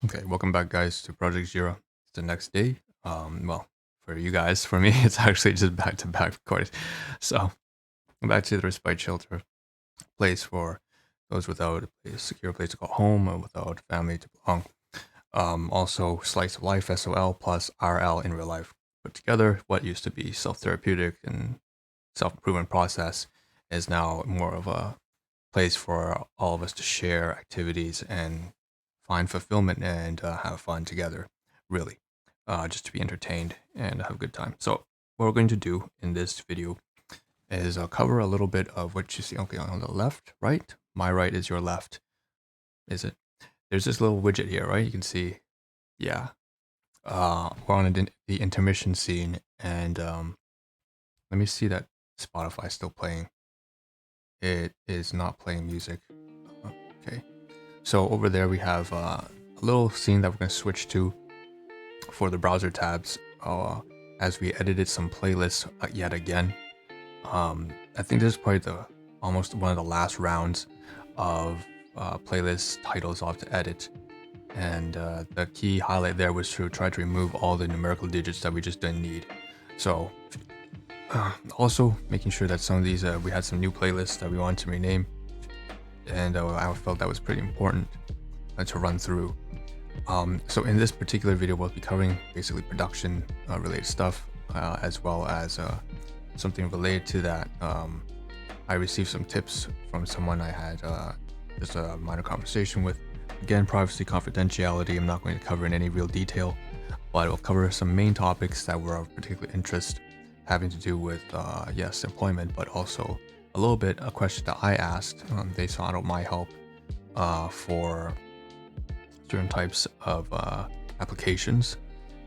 Okay, welcome back, guys, to Project Zero. It's the next day. Well, for you guys, for me, it's actually just back-to-back recordings. So, back to the respite shelter, place for those without a secure place to call home or without family to belong. Also, Slice of Life SOL plus RL in real life put together. What used to be self-therapeutic and self-improvement process is now more of a place for all of us to share activities and find fulfillment and have fun together, really, just to be entertained and have a good time. So what we're going to do in this video is cover a little bit of what you see. Okay, on the left, right? My right is your left, is it? There's this little widget here, right? You can see, yeah. We're on the intermission scene, and let me see that Spotify still playing. It is not playing music. Okay. So over there we have a little scene that we're going to switch to for the browser tabs as we edited some playlists yet again. I think this is probably almost one of the last rounds of playlist titles I'll have to edit. And the key highlight there was to try to remove all the numerical digits that we just didn't need. So also making sure that some of these, we had some new playlists that we wanted to rename. And I felt that was pretty important to run through. So in this particular video, we'll be covering basically production related stuff, as well as something related to that. I received some tips from someone I had just a minor conversation with. Again, privacy, confidentiality, I'm not going to cover in any real detail, but I'll cover some main topics that were of particular interest, having to do with, yes, employment, but also a little bit a question that I asked. They sought out my help for certain types of applications,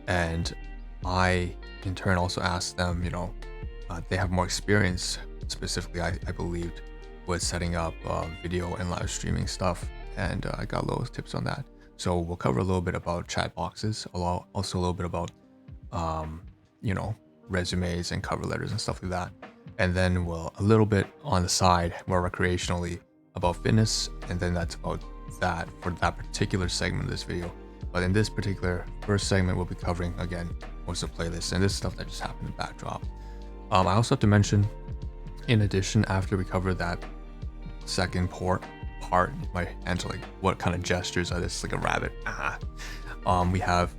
and I in turn also asked them, they have more experience specifically, I believed, with setting up video and live streaming stuff, and I got a little tips on that. So we'll cover a little bit about chat boxes, also a little bit about resumes and cover letters and stuff like that, and then we'll a little bit on the side more recreationally about fitness, and then that's about that for that particular segment of this video. But in this particular first segment, we'll be covering again most of the playlists, and this stuff that just happened in backdrop. I also have to mention, in addition, after we cover that second part, my hands are like, what kind of gestures are this? Like a rabbit. We have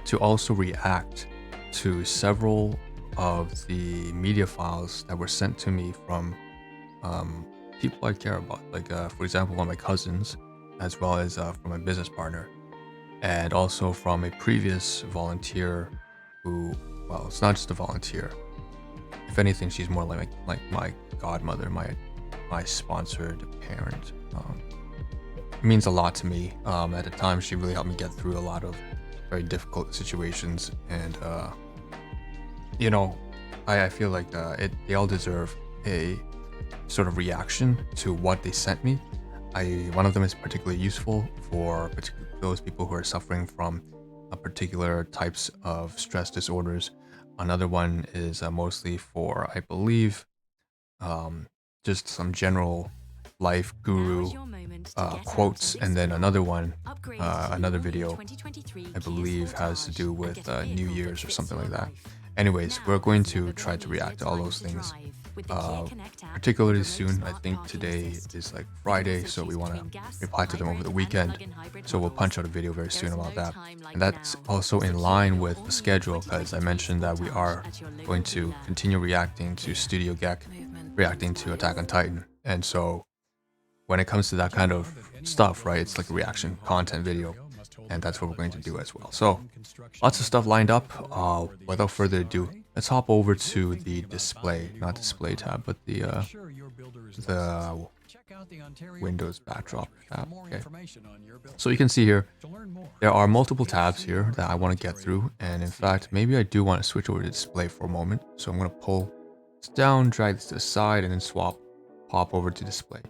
to also react to several of the media files that were sent to me from people I care about, like for example, one of my cousins, as well as from my business partner, and also from a previous volunteer who, well, it's not just a volunteer. If anything, she's more like my godmother, my sponsored parent. It means a lot to me. At the time, she really helped me get through a lot of very difficult situations, and I feel like they all deserve a sort of reaction to what they sent me. One of them is particularly useful for those people who are suffering from particular types of stress disorders. Another one is mostly for, I believe, just some general life guru quotes, and then another one, another video, I believe, has to do with New Year's or something like that. Anyways, we're going to try to react to all those things particularly soon. I think today is like Friday, so we want to reply to them over the weekend. So we'll punch out a video very soon about that. And that's also in line with the schedule, because I mentioned that we are going to continue reacting to Studio Gek, reacting to Attack on Titan. And so when it comes to that kind of stuff, right, it's like a reaction content video, and that's what we're going to do as well. So lots of stuff lined up. Without further ado, let's hop over to the display, not display tab, but the Windows backdrop tab. Okay. So you can see here, there are multiple tabs here that I want to get through. And in fact, maybe I do want to switch over to display for a moment. So I'm going to pull this down, drag this to the side, and then pop over to display,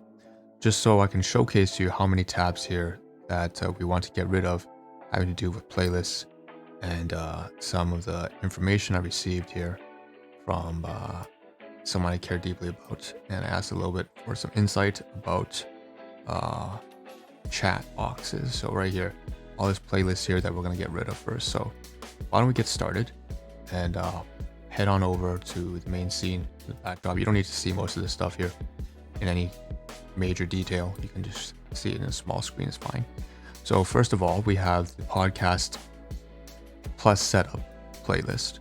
just so I can showcase to you how many tabs here that we want to get rid of, having to do with playlists and some of the information I received here from someone I care deeply about. And I asked a little bit for some insight about chat boxes. So right here, all this playlist here that we're gonna get rid of first. So why don't we get started and head on over to the main scene, the backdrop. You don't need to see most of this stuff here in any major detail. You can just see it in a small screen, it's fine. So first of all, we have the podcast plus setup playlist,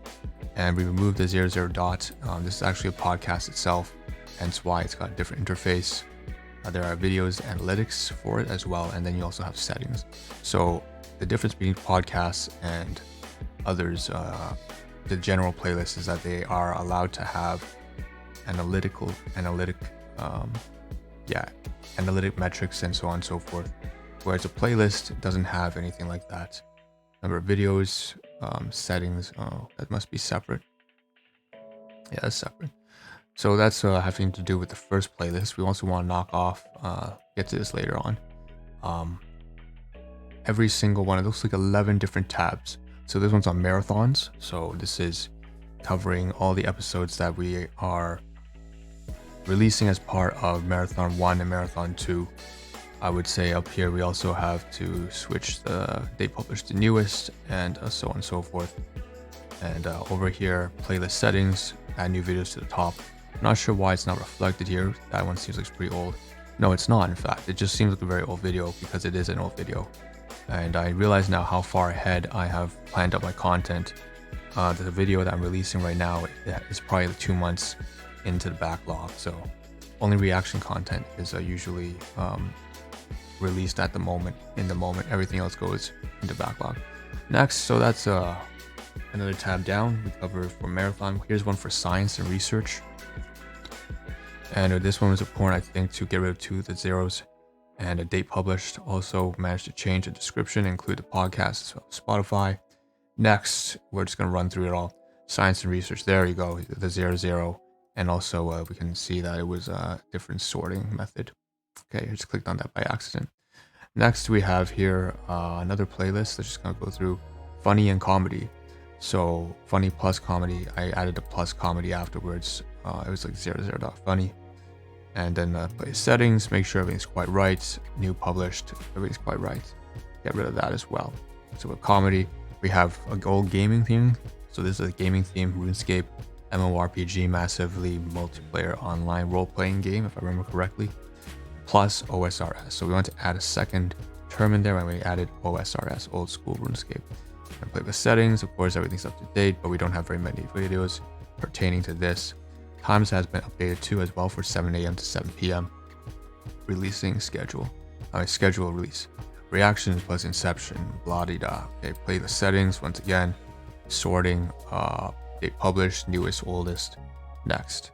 and we removed the 00 dot. This is actually a podcast itself, hence why it's got a different interface. There are videos analytics for it as well, and then you also have settings. So the difference between podcasts and others, the general playlist, is that they are allowed to have analytic metrics and so on and so forth, whereas a playlist doesn't have anything like that. Number of videos, settings, that must be separate. Yeah, that's separate. So that's having to do with the first playlist. We also want to knock off, get to this later on, every single one. It looks like 11 different tabs. So this one's on marathons. So this is covering all the episodes that we are releasing as part of Marathon 1 and Marathon 2. I would say up here we also have to switch the date published to newest, and so on and so forth. And over here, playlist settings, add new videos to the top. I'm not sure why it's not reflected here. That one seems like it's pretty old. No, it's not, in fact. It just seems like a very old video because it is an old video. And I realize now how far ahead I have planned out my content. The video that I'm releasing right now is probably 2 months into the backlog. So only reaction content is usually released at the moment, in the moment. Everything else goes into backlog. Next, so that's another tab down. We cover for marathon. Here's one for science and research. And this one was important, I think, to get rid of 2 of the zeros and a date published. Also managed to change the description, include the podcast as well as Spotify. Next, we're just going to run through it all. Science and research, there you go, the 00. And also we can see that it was a different sorting method. Okay, I just clicked on that by accident. Next, we have here another playlist. Let's just going to go through funny and comedy. So funny plus comedy, I added a plus comedy afterwards. It was like 00.funny. And then play settings, make sure everything's quite right. New published, everything's quite right. Get rid of that as well. So with comedy, we have a old gaming theme. So this is a gaming theme, RuneScape, MMORPG, massively multiplayer online role-playing game, if I remember correctly, plus OSRS. So we want to add a second term in there, and we added OSRS, old school RuneScape. And play with settings, of course, everything's up to date, but we don't have very many videos pertaining to this. Times has been updated too as well for 7 a.m. to 7 p.m. Releasing schedule. Schedule release. Reactions plus inception. Blah de da. Okay, play the settings once again. Sorting. Date published, newest, oldest. Next.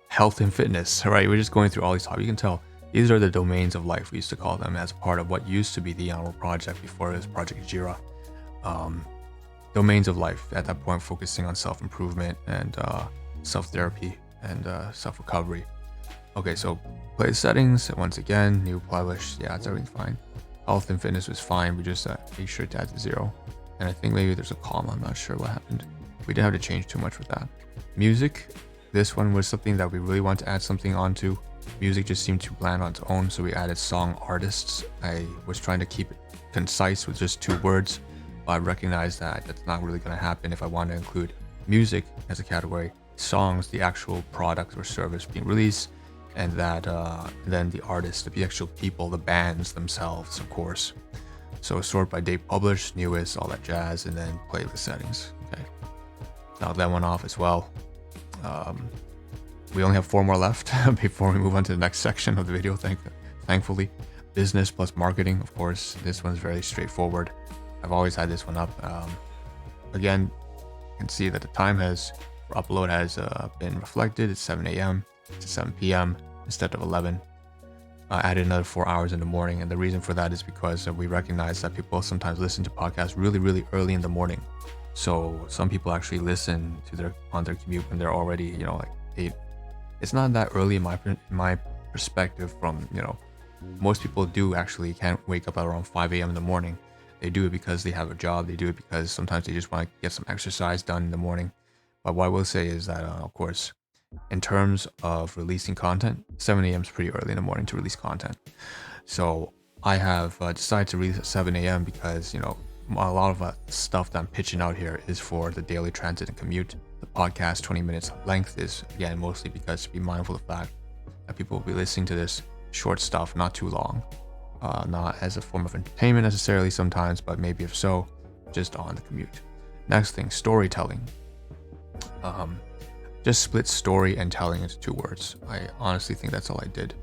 Health and fitness. All right, we're just going through all these topics. You can tell these are the domains of life, we used to call them, as part of what used to be the Honorable Project before it was Project Jira. Domains of life. At that point, focusing on self-improvement and self-therapy and self-recovery. Okay, so play the settings once again. New published. Yeah, it's everything fine. Health and fitness was fine. We just make sure to add the 0. And I think maybe there's a comma. I'm not sure what happened. We didn't have to change too much with that. Music. This one was something that we really want to add something onto. Music just seemed too bland on its own, so we added song artists. I was trying to keep it concise with just 2 words, but I recognized that that's not really going to happen if I want to include music as a category, songs, the actual product or service being released, and that then the artists, the actual people, the bands themselves, of course. So sort by date published, newest, all that jazz, and then playlist settings. Okay, knock that one off as well. We only have 4 more left before we move on to the next section of the video, thankfully. Business plus marketing, of course. This one's very straightforward. I've always had this one up. Again, you can see that the time for upload has been reflected. It's 7 a.m. to 7 p.m. instead of 11. Added another 4 hours in the morning, and the reason for that is because we recognize that people sometimes listen to podcasts really, really early in the morning. So some people actually listen to on their commute when they're already, like 8. It's not that early in my perspective. From most people can't wake up at around 5 a.m. in the morning. They do it because they have a job. They do it because sometimes they just want to get some exercise done in the morning. But what I will say is that, of course, in terms of releasing content, 7 a.m. is pretty early in the morning to release content. So I have decided to release at 7 a.m. because, you know, a lot of stuff that I'm pitching out here is for the daily transit and commute. The podcast 20 minutes length is, again, mostly because to be mindful of the fact that people will be listening to this short stuff, not too long, not as a form of entertainment necessarily sometimes, but maybe if so, just on the commute. Next thing, storytelling. Just split story and telling into 2 words. I honestly think that's all I did.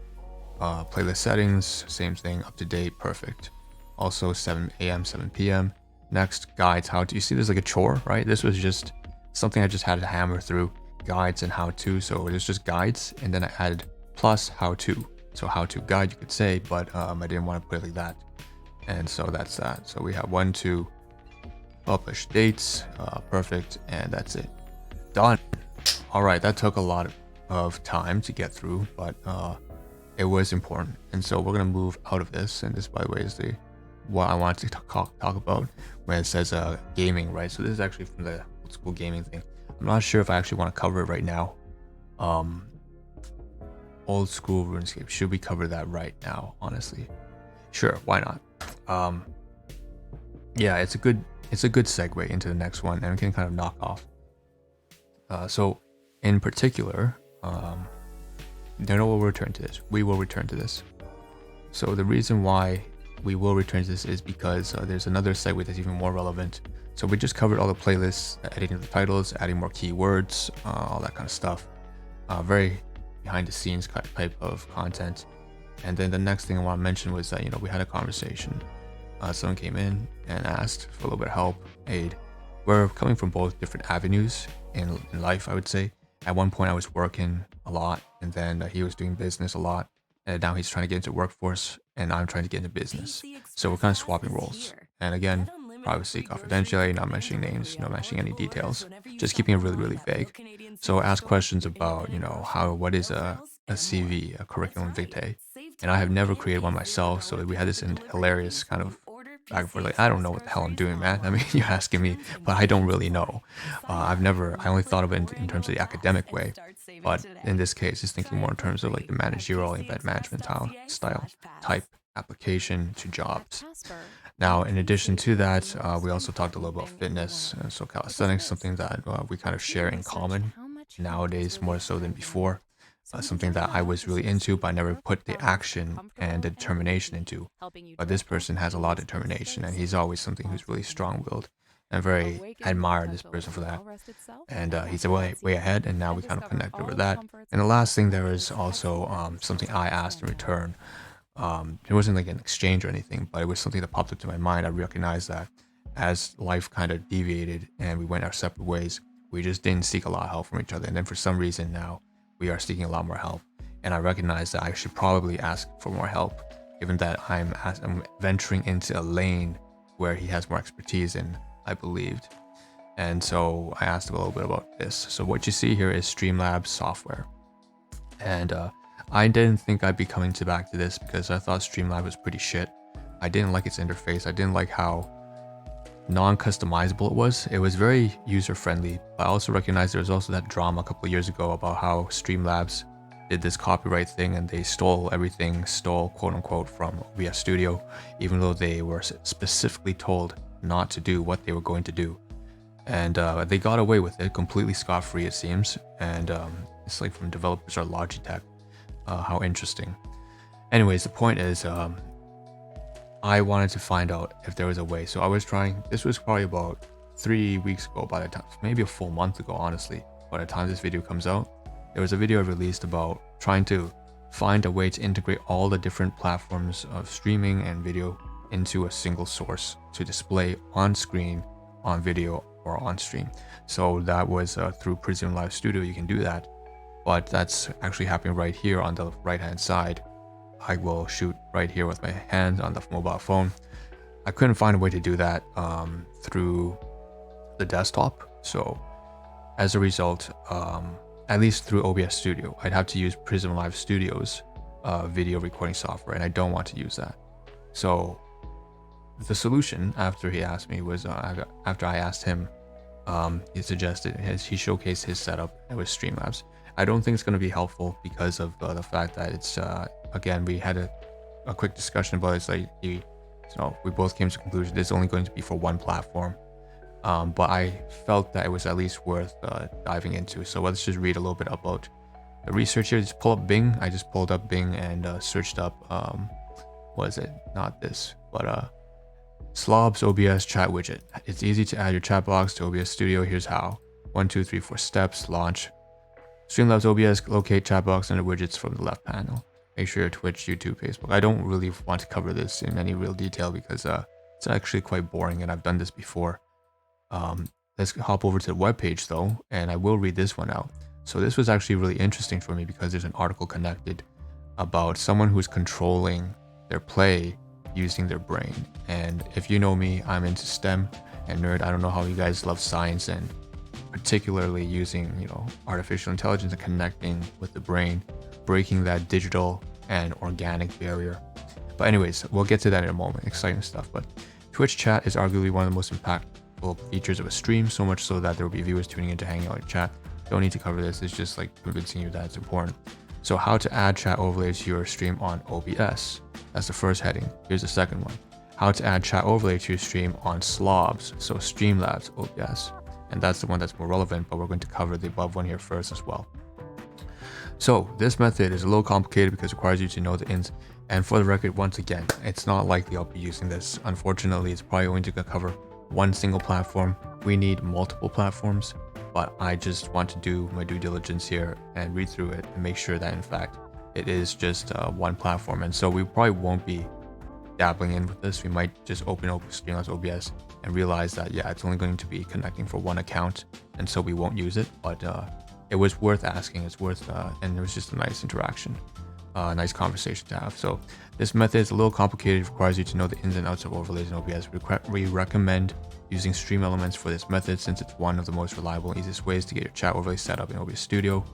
Playlist settings, same thing, up to date, perfect. Also 7 a.m., 7 p.m. Next, guides, how to. You see there's like a chore, right? This was just something I just had to hammer through, guides and how to. So it was just guides, and then I added plus how to. So how to guide, you could say, but I didn't want to put it like that. And so that's that. So we have 1, 2, publish dates, perfect, and that's it. Done. All right, that took a lot of time to get through, but it was important. And so we're gonna move out of this. And this, by the way, is what I wanted to talk about when it says gaming, right? So this is actually from the old school gaming thing. I'm not sure if I actually want to cover it right now. Old school RuneScape, should we cover that right now? Honestly, sure, why not? Yeah, it's a good segue into the next one, and we can kind of knock off. So in particular, we'll return to this. We will return to this. So the reason why we will return to this is because there's another segue that's even more relevant. So we just covered all the playlists, editing the titles, adding more keywords, all that kind of stuff. Very behind the scenes type of content. And then the next thing I want to mention was that, you know, we had a conversation. Someone came in and asked for a little bit of help, aid. We're coming from both different avenues in life, I would say. At one point I was working a lot, and then he was doing business a lot, and now he's trying to get into workforce, and I'm trying to get into business. So we're kind of swapping roles. And again, privacy, confidentiality, not mentioning names, not mentioning any details, just keeping it really, really vague. So ask questions about, you know, what is a CV, a curriculum vitae, and I have never created one myself. So we had this hilarious kind of back and forth, like, I don't know what the hell I'm doing, man. I mean, you're asking me, but I don't really know. I only thought of it in terms of the academic way, but in this case, it's thinking more in terms of like the managerial event management style type application to jobs. Now, in addition to that, we also talked a little about fitness. So calisthenics, something that we kind of share in common nowadays more so than before. Something that I was really into, but I never put the action and the determination into. But this person has a lot of determination, and he's always something who's really strong-willed. And I very admire this person for that. And he's way ahead, and now we kind of connect over that. And the last thing, there is also something I asked in return. It wasn't like an exchange or anything, but it was something that popped up to my mind. I recognized that as life kind of deviated and we went our separate ways, we just didn't seek a lot of help from each other. And then for some reason now, we are seeking a lot more help. And I recognize that I should probably ask for more help, given that I'm venturing into a lane where he has more expertise in, I believed. And so I asked him a little bit about this. So what you see here is StreamLabs software. And I didn't think I'd be coming back to this because I thought StreamLabs was pretty shit. I didn't like its interface. I didn't like how non-customizable it was. It was very user-friendly, but I also recognized there was also that drama a couple of years ago about how StreamLabs did this copyright thing and they stole quote-unquote from OBS Studio, even though they were specifically told not to do what they were going to do. And they got away with it completely scot-free, it seems. And it's like from developers or Logitech. How interesting. Anyways, the point is, I wanted to find out if there was a way. So I was trying, this was probably about 3 weeks ago by the time, maybe a full month ago, honestly, by the time this video comes out. There was a video I released about trying to find a way to integrate all the different platforms of streaming and video into a single source to display on screen, on video, or on stream. So that was through Prism Live Studio, you can do that. But that's actually happening right here on the right hand side. I will shoot right here with my hand on the mobile phone. I couldn't find a way to do that through the desktop. So as a result, at least through OBS Studio, I'd have to use Prism Live Studio's video recording software, and I don't want to use that. So the solution, after he asked me, was after I asked him, he showcased his setup with StreamLabs. I don't think it's going to be helpful because of the fact that it's again, we had to a quick discussion about it. It's like we both came to the conclusion this is only going to be for one platform. But I felt that it was at least worth diving into. So let's just read a little bit about the research here. Just pull up Bing. I just pulled up Bing and searched up, what is it? Not this, but SLOBS OBS chat widget. It's easy to add your chat box to OBS Studio. Here's how. 1, 2, 3, 4 steps. Launch StreamLabs OBS. Locate chat box under widgets from the left panel. Make sure your Twitch, YouTube, Facebook. I don't really want to cover this in any real detail because it's actually quite boring and I've done this before. Let's hop over to the webpage though, and I will read this one out. So this was actually really interesting for me because there's an article connected about someone who's controlling their play using their brain. And if you know me, I'm into STEM and nerd. I don't know how you guys love science, and particularly using, artificial intelligence and connecting with the brain, breaking that digital and organic barrier. But anyways, we'll get to that in a moment. Exciting stuff. But Twitch chat is arguably one of the most impactful features of a stream, so much so that there will be viewers tuning in to hang out in chat. Don't need to cover this. It's just like convincing you that it's important. So how to add chat overlays to your stream on OBS. That's the first heading. Here's the second one. How to add chat overlay to your stream on SLOBS, so StreamLabs OBS. And that's the one that's more relevant, but we're going to cover the above one here first as well. So this method is a little complicated because it requires you to know the ins. And for the record, once again, it's not likely I'll be using this. Unfortunately, it's probably only going to cover one single platform. We need multiple platforms, but I just want to do my due diligence here and read through it and make sure that in fact it is just one platform. And so we probably won't be dabbling in with this. We might just open up StreamLabs OBS and realize that, yeah, it's only going to be connecting for one account, and so we won't use it. But it was worth asking. It's worth, and it was just a nice interaction, nice conversation to have. So this method is a little complicated. It requires you to know the ins and outs of overlays in OBS. We recommend using StreamElements for this method since it's one of the most reliable and easiest ways to get your chat overlay set up in OBS Studio.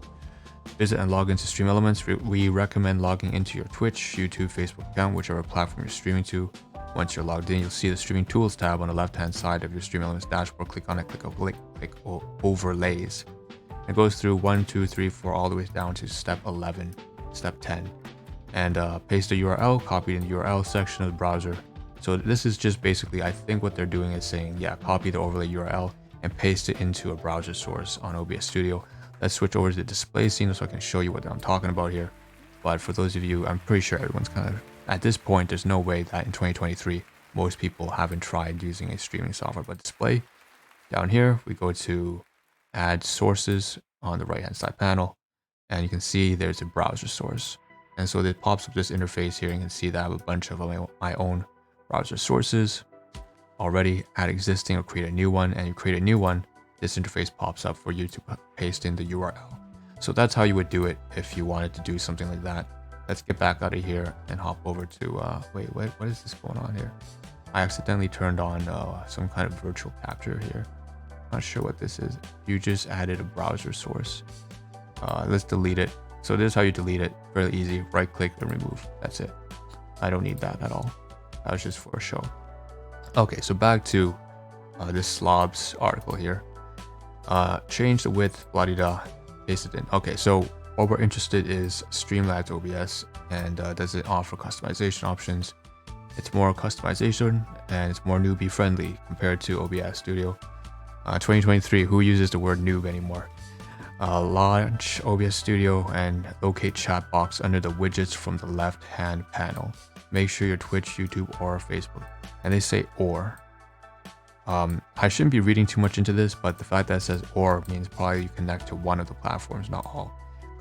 Visit and log into StreamElements. We recommend logging into your Twitch, YouTube, Facebook account, whichever platform you're streaming to. Once you're logged in, you'll see the Streaming Tools tab on the left-hand side of your StreamElements dashboard. Click on it, click Overlays. It goes through 1, 2, 3, 4, all the way down to step 11, step 10. And paste the URL, copy it in the URL section of the browser. So this is just basically, I think what they're doing is saying, yeah, copy the overlay URL and paste it into a browser source on OBS Studio. Let's switch over to the display scene so I can show you what I'm talking about here. But for those of you, I'm pretty sure everyone's kind of, at this point, there's no way that in 2023, most people haven't tried using a streaming software. But display, down here, we go to add sources on the right-hand side panel, and you can see there's a browser source. And so it pops up this interface here. You can see that I have a bunch of my own browser sources already. Add existing or create a new one, and you create a new one, this interface pops up for you to paste in the URL. So that's how you would do it if you wanted to do something like that. Let's get back out of here and hop over to, wait, what is this going on here? I accidentally turned on some kind of virtual capture here. Not sure what this is. You just added a browser source. Let's delete it. So this is how you delete it. Fairly easy. Right click and remove. That's it. I don't need that at all. That was just for a show. Okay, so back to this SLOBS article here. Change the width, blah-de-da, paste it in. Okay, so what we're interested is StreamLabs OBS, and does it offer customization options? It's more customization and it's more newbie friendly compared to OBS Studio. 2023, who uses the word noob anymore? Launch OBS Studio and locate chat box under the widgets from the left hand panel. Make sure your Twitch, YouTube, or Facebook. And they say or. I shouldn't be reading too much into this, but the fact that it says or means probably you connect to one of the platforms, not all.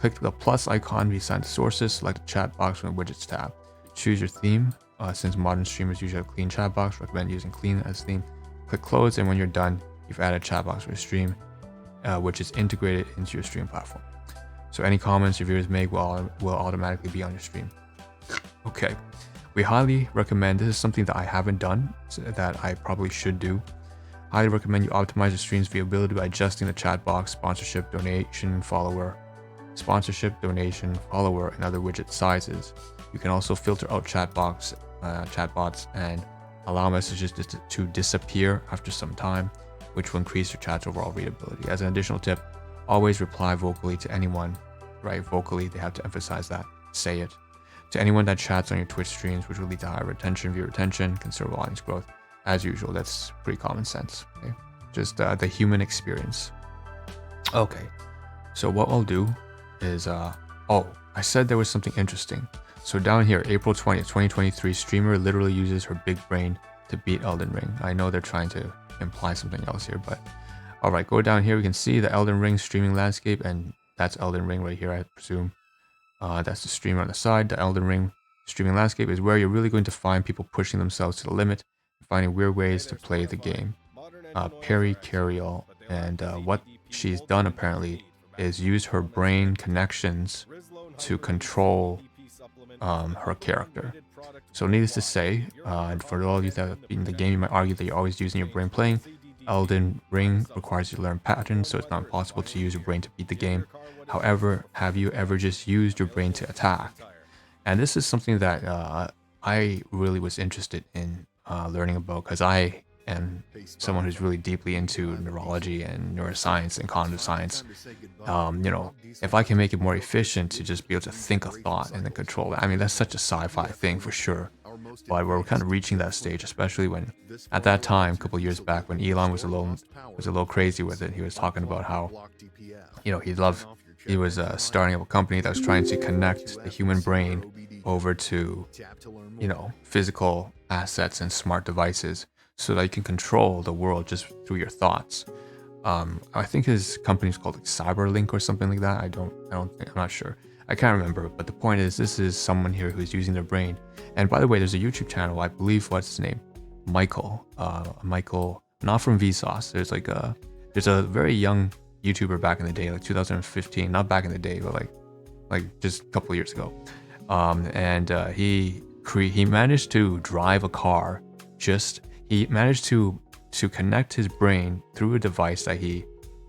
Click the plus icon beside the sources, select the chat box from the widgets tab. Choose your theme. Since modern streamers usually have clean chat box, recommend using clean as theme. Click close, and when you're done, you've added chat box for your stream, which is integrated into your stream platform. So any comments your viewers make will automatically be on your stream. Okay, we highly recommend, this is something that I haven't done, so that I probably should do. Highly recommend you optimize your stream's viewability by adjusting the chat box, sponsorship, donation, follower, and other widget sizes. You can also filter out chatbots and allow messages to disappear after some time, which will increase your chat's overall readability. As an additional tip, always reply vocally to anyone, right? Vocally, they have to emphasize that, say it. to anyone that chats on your Twitch streams, which will lead to higher retention, viewer retention, considerable audience growth. As usual, that's pretty common sense. Okay? Just the human experience. Okay, so what I'll do is, oh, I said there was something interesting. So down here, April 20th, 2023, streamer literally uses her big brain to beat Elden Ring. I know they're trying to imply something else here, but all right, go down here. We can see the Elden Ring streaming landscape, and that's Elden Ring right here, I presume. That's the streamer on the side. The Elden Ring streaming landscape is where you're really going to find people pushing themselves to the limit, finding weird ways to play the game. Perri Carriol, and what she's done apparently is use her brain connections to control her character. So needless to say, for all of you that have beaten the game, you might argue that you're always using your brain playing. Elden Ring requires you to learn patterns, so it's not possible to use your brain to beat the game. However, have you ever just used your brain to attack? And this is something that I really was interested in learning about, because I am someone who's really deeply into neurology and neuroscience and cognitive science. You know, if I can make it more efficient to just be able to think a thought and then control it, I mean, that's such a sci-fi thing for sure. But we're kind of reaching that stage, especially when, at that time, a couple of years back, when Elon was a little crazy with it. He was talking about how, you know, he was starting up a company that was trying to connect the human brain over to, you know, physical assets and smart devices, so that you can control the world just through your thoughts. I think his company is called like Cyberlink or something like that. I'm not sure. I can't remember. But the point is, this is someone here who's using their brain. And by the way, there's a YouTube channel, I believe, what's his name? Michael, not from Vsauce. There's a very young YouTuber back in the day, like 2015, not back in the day, but like just a couple of years ago. He managed to drive a car. He managed to connect his brain through a device that he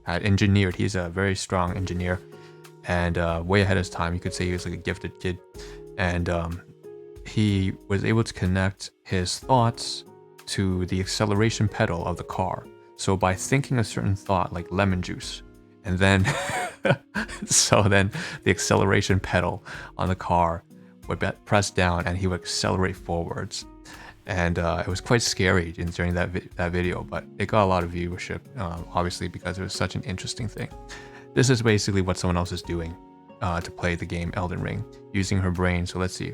had engineered. He's a very strong engineer, and way ahead of his time. You could say he was like a gifted kid, and he was able to connect his thoughts to the acceleration pedal of the car. So by thinking a certain thought, like lemon juice, and then then the acceleration pedal on the car would press down, and he would accelerate forwards. And it was quite scary during that video, but it got a lot of viewership, obviously, because it was such an interesting thing. This is basically what someone else is doing to play the game Elden Ring, using her brain. So let's see.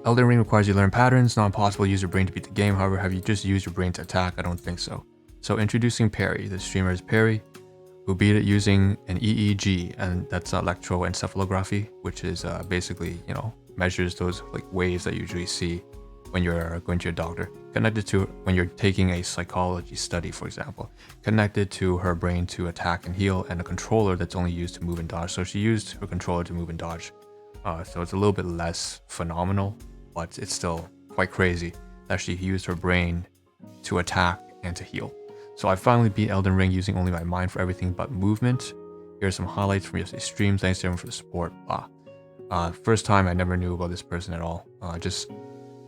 Elden Ring requires you to learn patterns. Not possible to use your brain to beat the game. However, have you just used your brain to attack? I don't think so. So introducing Perri. The streamer is Perri, who beat it using an EEG, and that's electroencephalography, which is basically, you know, measures those like waves that you usually see when you're going to your doctor, connected to when you're taking a psychology study, for example, connected to her brain to attack and heal, and a controller that's only used to move and dodge. So she used her controller to move and dodge. So it's a little bit less phenomenal, but it's still quite crazy that she used her brain to attack and to heal. So I finally beat Elden Ring using only my mind for everything but movement. Here are some highlights from yesterday's stream. Thanks to everyone for the support. First time, I never knew about this person at all. Just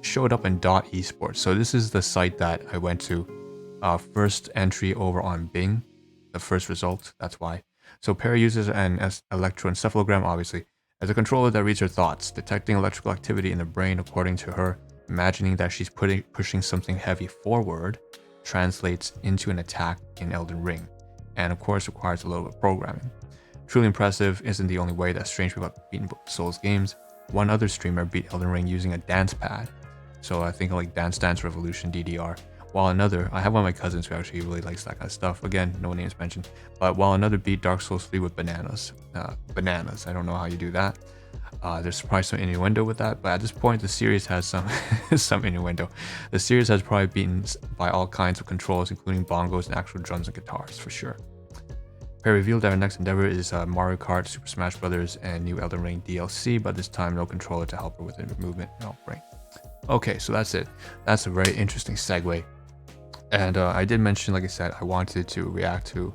showed up in .esports. So this is the site that I went to. First entry over on Bing, the first result, that's why. So Perri uses an electroencephalogram, obviously, as a controller that reads her thoughts, detecting electrical activity in the brain according to her, imagining that she's pushing something heavy forward, translates into an attack in Elden Ring, and of course requires a little bit of programming. Truly impressive. Isn't the only way that strange people have beaten Souls games. One other streamer beat Elden Ring using a dance pad. So I think like Dance Dance Revolution DDR. While another, I have one of my cousins who actually really likes that kind of stuff. Again, no names mentioned. But while another beat Dark Souls 3 with bananas. Bananas, I don't know how you do that. There's probably some innuendo with that, but at this point the series has some innuendo. The series has probably beaten by all kinds of controls, including bongos and actual drums and guitars, for sure. Perri revealed that her next endeavor is Mario Kart, Super Smash Bros., and new Elden Ring DLC, but this time no controller to help her with the movement. Oh, right. Okay, so that's it. That's a very interesting segue. And I did mention, like I said, I wanted to react to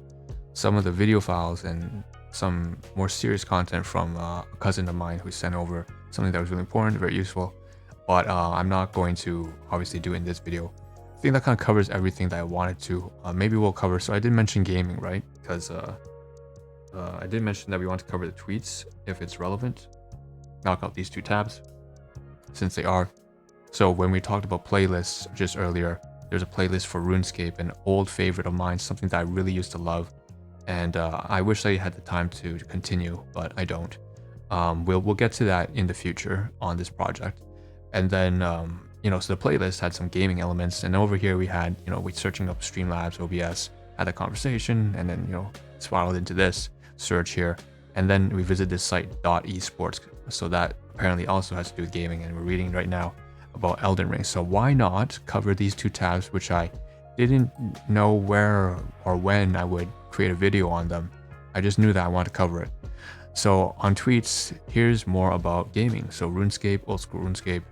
some of the video files and some more serious content from a cousin of mine who sent over something that was really important, very useful. But I'm not going to obviously do it in this video. I think that kind of covers everything that I wanted to. Maybe we'll cover. So I did mention gaming, right? Because I did mention that we want to cover the tweets if it's relevant. knock out these two tabs since they are. So when we talked about playlists just earlier, there's a playlist for RuneScape, an old favorite of mine, something that I really used to love. And I wish I had the time to continue, but I don't. We'll get to that in the future on this project. And then, so the playlist had some gaming elements. And over here we had, we searching up StreamLabs, OBS, had a conversation, and then, spiraled into this search here. And then we visit this site .esports. So that apparently also has to do with gaming. And we're reading right now about Elden Ring. So why not cover these two tabs, which I didn't know where or when I would create a video on them. I just knew that I wanted to cover it. So on tweets, here's more about gaming. So RuneScape, old school RuneScape,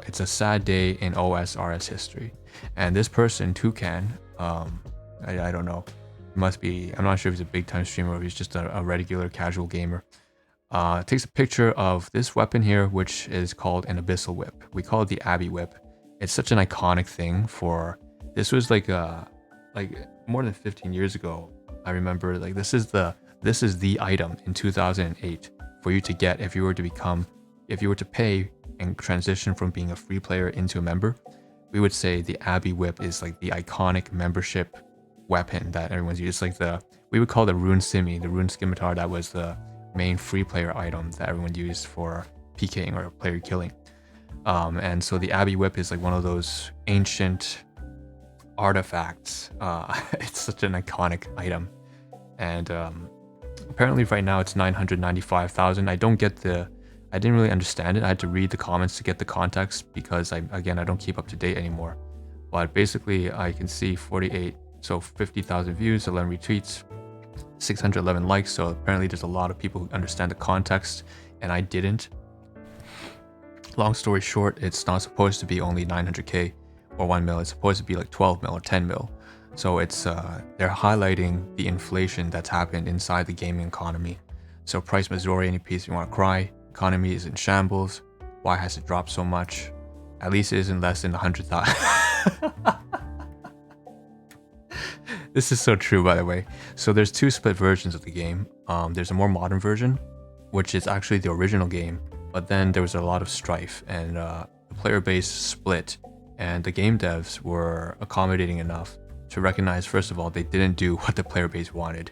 it's a sad day in OSRS history. And this person, Toucan, I don't know, must be, I'm not sure if he's a big time streamer or if he's just a regular casual gamer. Takes a picture of this weapon here, which is called an Abyssal Whip. We call it the Abbey Whip. It's such an iconic thing for, this was like more than 15 years ago. I remember like this is the item in 2008 for you to get if you were to pay and transition from being a free player into a member. We would say the Abbey Whip is like the iconic membership weapon that everyone's used. It's like we would call the Rune Simi, the Rune Scimitar, that was the main free player item that everyone used for PKing or player killing. And so the Abbey Whip is like one of those ancient artifacts. It's such an iconic item. And apparently right now it's 995,000. I didn't really understand it. I had to read the comments to get the context because I don't keep up to date anymore. But basically I can see 50,000 views, 11 retweets, 611 likes. So apparently there's a lot of people who understand the context and I didn't. Long story short, it's not supposed to be only 900k or 1 mil. It's supposed to be like 12 mil or 10 mil. So it's they're highlighting the inflation that's happened inside the gaming economy. So price Missouri, any piece you want to cry. Economy is in shambles. Why has it dropped so much? At least it isn't less than 100,000. This is so true, by the way. So there's two split versions of the game. There's a more modern version, which is actually the original game. But then there was a lot of strife and the player base split. And the game devs were accommodating enough to recognize, first of all, they didn't do what the player base wanted.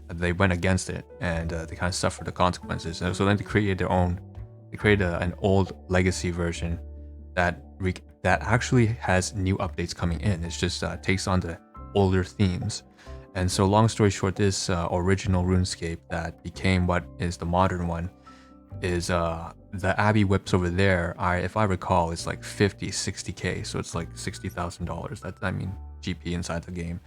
They went against it and they kind of suffered the consequences. And so then they created their own. They created an old legacy version that actually has new updates coming in. It's just takes on the older themes. And so long story short, this original RuneScape that became what is the modern one is the Abbey Whips over there. If I recall, it's like 60k, so it's like $60,000. That, I mean, GP inside the game.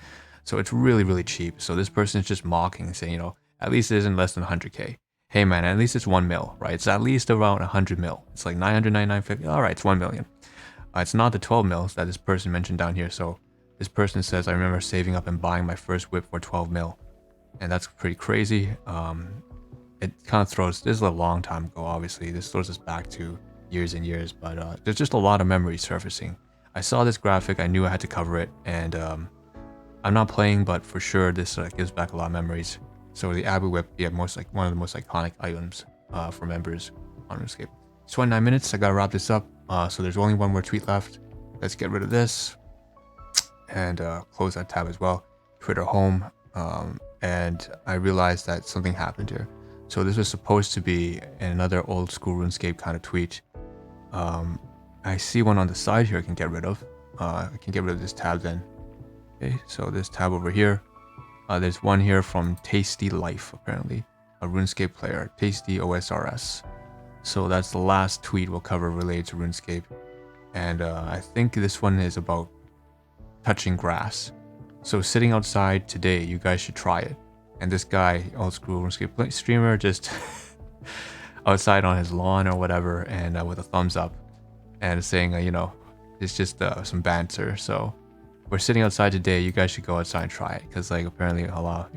So it's really, really cheap. So this person is just mocking, saying, at least it isn't less than 100k. Hey man, at least it's 1 mil, right? It's at least around 100 mil. It's like 999.50. All right, it's 1 million. It's not the 12 mils that this person mentioned down here. So this person says, I remember saving up and buying my first whip for 12 mil. And that's pretty crazy. It kind of throws, this is a long time ago, obviously. This throws us back to years and years, but there's just a lot of memories surfacing. I saw this graphic, I knew I had to cover it, and I'm not playing, but for sure this gives back a lot of memories. So the Abbey Whip, yeah, one of the most iconic items for members on RuneScape. It's 29 minutes, I gotta wrap this up. So there's only one more tweet left. Let's get rid of this and close that tab as well. Twitter home, and I realized that something happened here. So this was supposed to be another old school RuneScape kind of tweet. I see one on the side here I can get rid of. I can get rid of this tab then. Okay, so this tab over here. There's one here from Tasty Life, apparently. A RuneScape player, Tasty OSRS. So that's the last tweet we'll cover related to RuneScape. And I think this one is about touching grass. So sitting outside today, you guys should try it. And this guy, old school RuneScape streamer, just outside on his lawn or whatever, and with a thumbs up, and saying, it's just some banter. So we're sitting outside today. You guys should go outside and try it, because apparently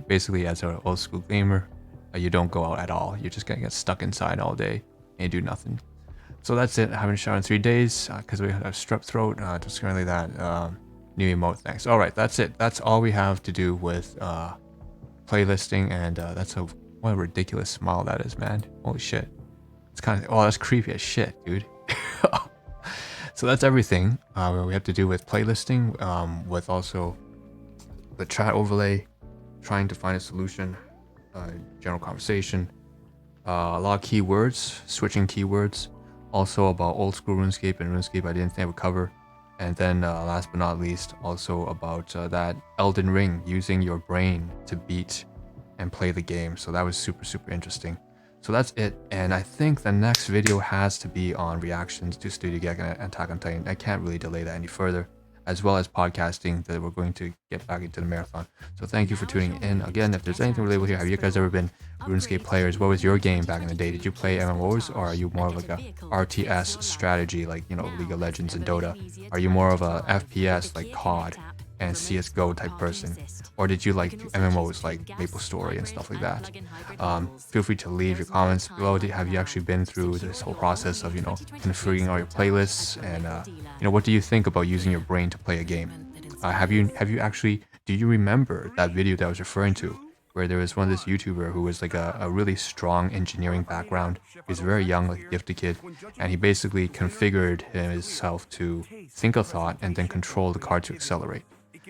basically as an old school gamer, you don't go out at all. You're just gonna get stuck inside all day and do nothing. So that's it. I haven't showered in 3 days because we have strep throat. Just currently that new emote. Thanks. All right, that's it. That's all we have to do with playlisting, and what a ridiculous smile that is, man. Holy shit. It's kind of, oh, that's creepy as shit, dude. So that's everything we have to do with playlisting, with also the chat overlay, trying to find a solution, general conversation, a lot of keywords, switching keywords, also about old school RuneScape and RuneScape I didn't think I would cover. And then last but not least, also about that Elden Ring, using your brain to beat and play the game. So that was super, super interesting. So that's it, and I think the next video has to be on reactions to Studio Gek and Attack on Titan. I can't really delay that any further, as well as podcasting that we're going to get back into the marathon. So thank you for tuning in. Again, if there's anything relatable here, have you guys ever been RuneScape players? What was your game back in the day? Did you play MMOs, or are you more of like a RTS strategy, like, you know, League of Legends and Dota? Are you more of a FPS like COD and CSGO type person, or did you like MMOs like MapleStory and stuff like that? Feel free to leave your comments below. Have you actually been through this whole process of, you know, configuring all your playlists, and you know, what do you think about using your brain to play a game? Have you actually, do you remember that video that I was referring to, where there was one of this YouTuber who was like a really strong engineering background? He was very young, like a gifted kid, and he basically configured himself to think a thought and then control the card to accelerate.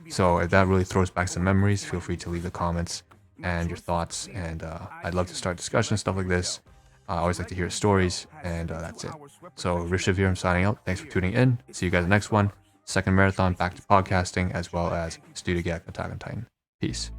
So if that really throws back some memories, feel free to leave the comments and your thoughts, and I'd love to start discussions, stuff like this. I always like to hear stories, and that's it. So Rishiv here, I'm signing out. Thanks for tuning in. See you guys in the next one. Second marathon, back to podcasting, as well as Studio Gek Attack on Titan. Peace.